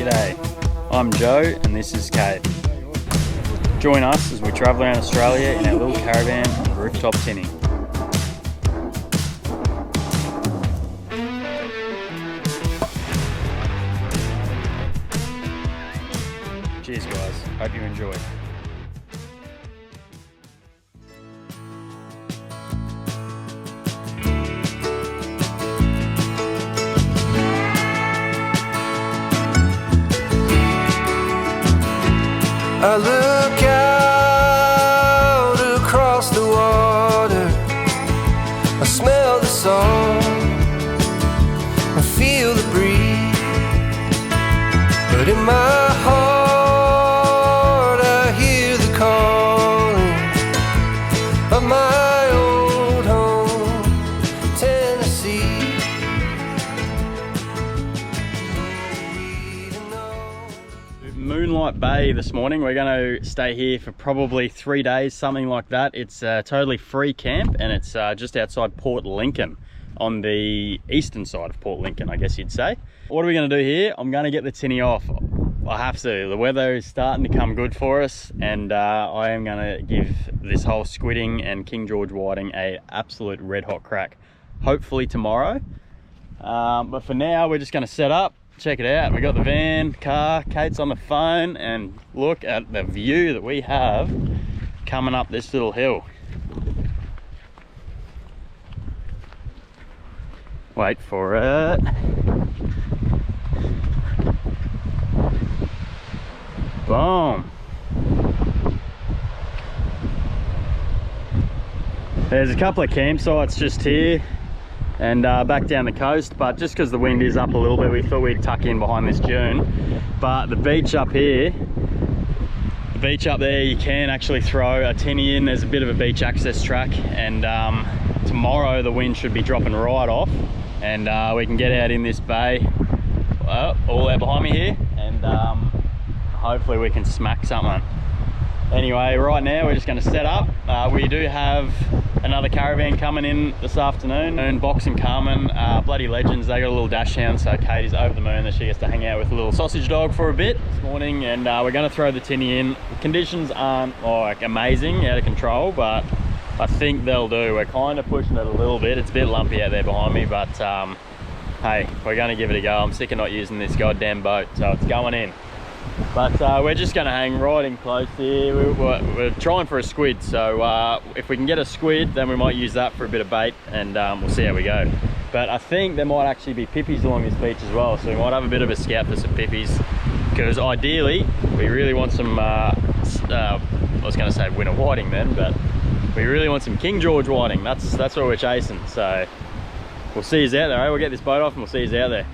G'day, I'm Joe and this is Kate. Join us as we travel around Australia in our little caravan on rooftop tinning. Cheers guys, hope you enjoy. I look out across the water, I smell the salt, I feel the breeze, but in my heart I hear the calling of my old home, Tennessee. Moonlight Bay this morning. We're going to stay here for probably 3 days, something like that. It's a totally free camp and it's just outside Port Lincoln on the eastern side of Port Lincoln, I guess you'd say. What are we going to do here? I'm going to get the tinny off. I have to. The weather is starting to come good for us and I am going to give this whole squidding and King George whiting a absolute red hot crack. Hopefully tomorrow. But for now, we're just going to set up. Check it out, we got the van, car, Kate's on the phone, and look at the view that we have coming up this little hill. Wait for it. Boom. There's a couple of campsites just here and back down the coast, but just because the wind is up a little bit, we thought we'd tuck in behind this dune. But the beach up here, the beach up there, you can actually throw a tinny in. There's a bit of a beach access track, and tomorrow the wind should be dropping right off, and we can get out in this bay, all out behind me here, and hopefully we can smack something. Anyway, right now we're just going to set up. We do have another caravan coming in this afternoon, and Box and Carmen, bloody legends. They got a little dash hound, so Kate is over the moon that she gets to hang out with a little sausage dog for a bit this morning, and we're going to throw the tinny in. The conditions aren't like amazing, out of control, but I think they'll do. We're kind of pushing it a little bit. It's a bit lumpy out there behind me, but hey, we're going to give it a go. I'm sick of not using this goddamn boat, so it's going in. But we're just going to hang right in close here. We're trying for a squid, so if we can get a squid, then we might use that for a bit of bait, and we'll see how we go. But I think there might actually be pippies along this beach as well, so we might have a bit of a scout for some pippies, because ideally we really want some I was going to say winter whiting then, but we really want some King George whiting. That's what we're chasing. So we'll see you out there, eh? We'll get this boat off and we'll see you out there.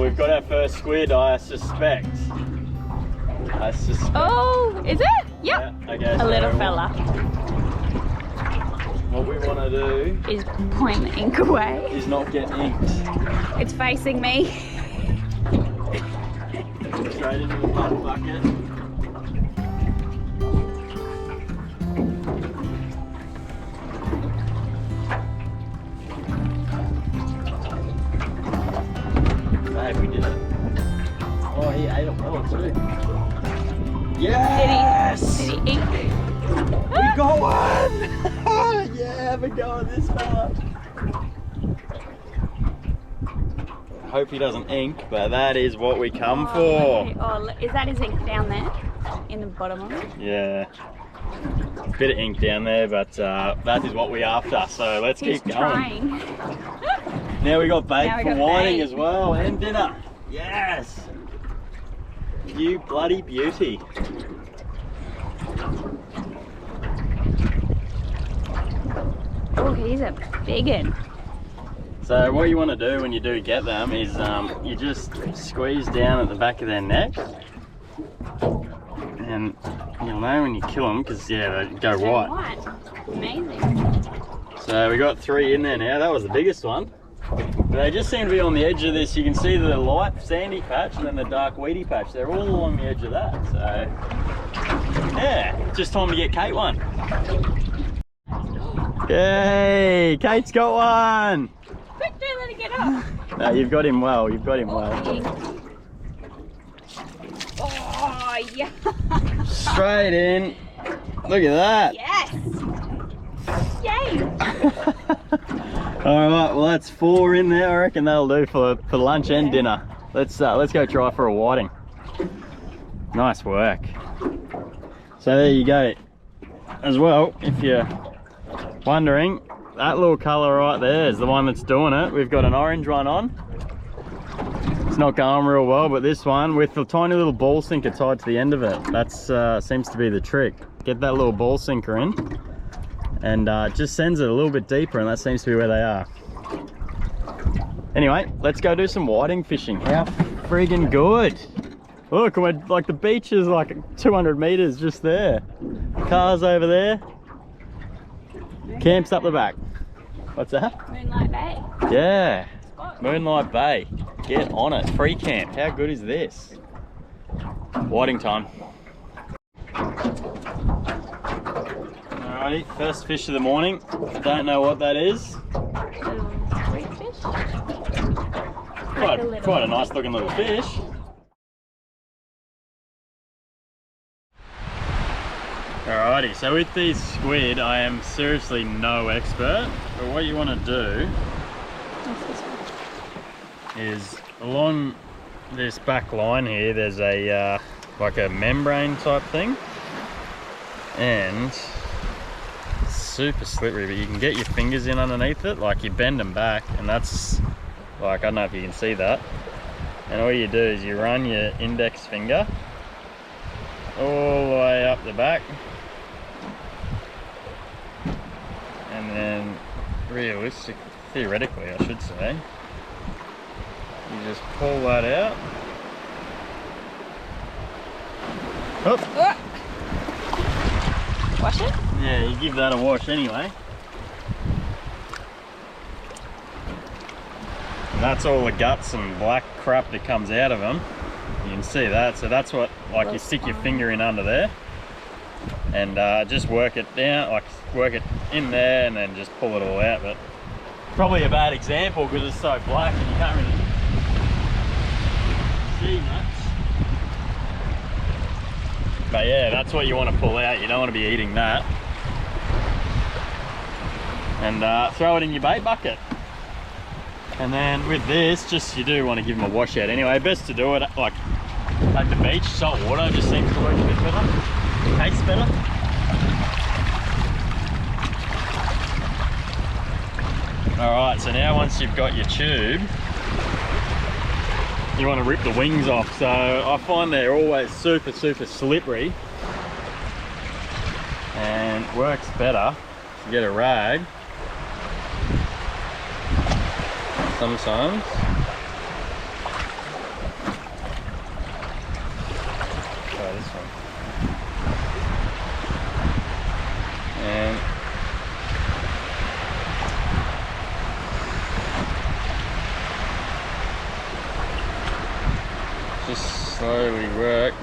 We've got our first squid, I suspect. Oh, is it? Yep. Yeah, okay, a little fella. What we want to do is point the ink away. Is not get inked. It's facing me. Straight into the puddle bucket. We did it. Oh, he ate a pellet too. Yes! Did he eat? We got one! Yeah, have a go at this fella. Hope he doesn't ink, but that is what we come for. Okay. Oh, is that his ink down there? In the bottom of it? Yeah. Bit of ink down there, but that is what we after. So let's He's keep going. trying. Now we got bait Now we for got whiting bait. as well, and dinner. Yes. You bloody beauty. Oh, he's a big one. So what you want to do when you do get them is you just squeeze down at the back of their neck, and you'll know when you kill them because yeah, they go They're white. Amazing. So we got 3 in there now. That was the biggest one. But they just seem to be on the edge of this. You can see the light sandy patch and then the dark weedy patch. They're all along the edge of that. So yeah, just time to get Kate one. Yay! Kate's got one. Quick, don't let it get up. No, you've got him well. You've got him well. Oh, yeah. Straight in. Look at that. Yes. Yay. All right, well that's 4 in there. I reckon that'll do for lunch and dinner. Let's go try for a whiting. Nice work. So there you go. As well, if you're wondering, that little colour right there is the one that's doing it. We've got an orange one on. It's not going real well, but this one with the tiny little ball sinker tied to the end of it, that's seems to be the trick. Get that little ball sinker in, and it just sends it a little bit deeper, and that seems to be where they are. Anyway, let's go do some whiting fishing. How friggin' good. Look, we're like the beach is like 200 meters just there. Cars over there. Camp's up the back. What's that? Moonlight Bay. Yeah, Moonlight Bay. Get on it. Free camp. How good is this? Whiting time. Alrighty, first fish of the morning. Don't know what that is. Sweet fish. Quite a nice looking little fish. Alrighty, so with these squid, I am seriously no expert, but what you want to do is along this back line here, there's a like a membrane type thing, and it's super slippery, but you can get your fingers in underneath it, like you bend them back, and that's like, I don't know if you can see that, and all you do is you run your index finger all the way up the back, and then theoretically I should say, you just pull that out. Oh. Wash it? Yeah, you give that a wash anyway. And that's all the guts and black crap that comes out of them. You can see that. So that's what, like, you stick your finger in under there and just work it down, like work it in there and then just pull it all out. But probably a bad example because it's so black and you can't really see much. But yeah, that's what you want to pull out. You don't want to be eating that. And throw it in your bait bucket. And then with this, just you do want to give them a wash out anyway. Best to do it like at the beach. Salt water just seems to work a bit better. Tastes better. Alright, so now once you've got your tube, you want to rip the wings off. So I find they're always super slippery, and it works better to get a rag sometimes. Try this one. And just slowly work.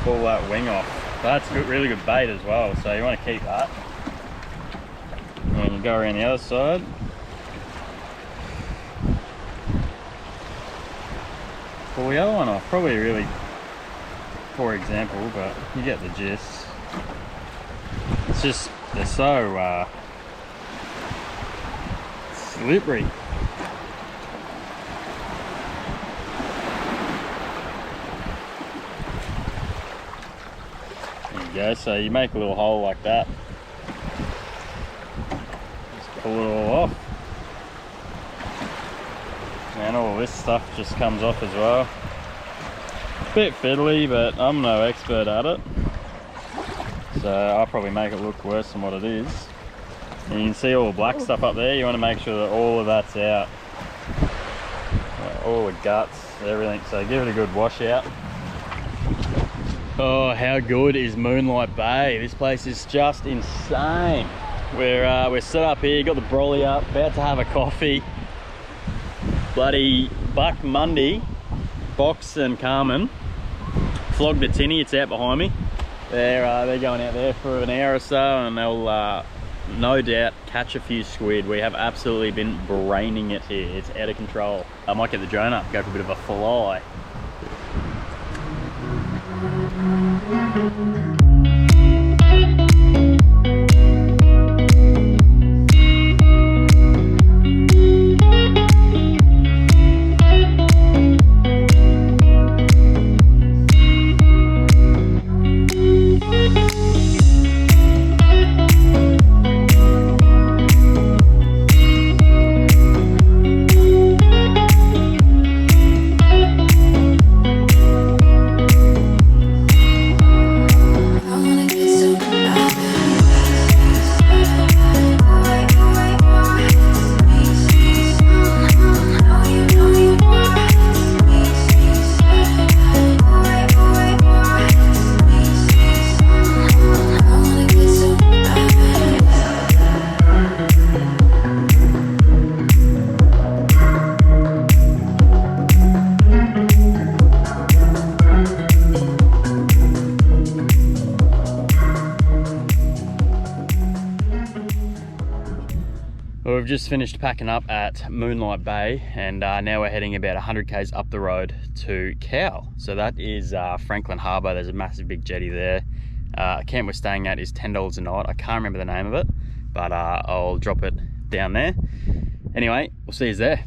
Pull that wing off. That's good, really good bait as well, so you want to keep that. And you go around the other side. Pull the other one off. Probably really for example, but you get the gist. It's just, they're so slippery. There you go, so you make a little hole like that. Just pull it all off. And all this stuff just comes off as well. Bit fiddly, but I'm no expert at it. So I'll probably make it look worse than what it is. And you can see all the black stuff up there. You want to make sure that all of that's out. All the guts, everything. So give it a good wash out. Oh, how good is Moonlight Bay? This place is just insane. We're set up here, got the brolly up, about to have a coffee. Bloody Buck Monday, Box and Carmen flogged a tinny. It's out behind me. They're going out there for an hour or so, and they'll no doubt catch a few squid. We have absolutely been braining it here. It's out of control. I might get the drone up, go for a bit of a fly. Well, we've just finished packing up at Moonlight Bay, and now we're heading about 100 k's up the road to Cow. So that is Franklin Harbour. There's a massive big jetty there. Camp we're staying at is $10 a night. I can't remember the name of it, but I'll drop it down there. Anyway, we'll see you there.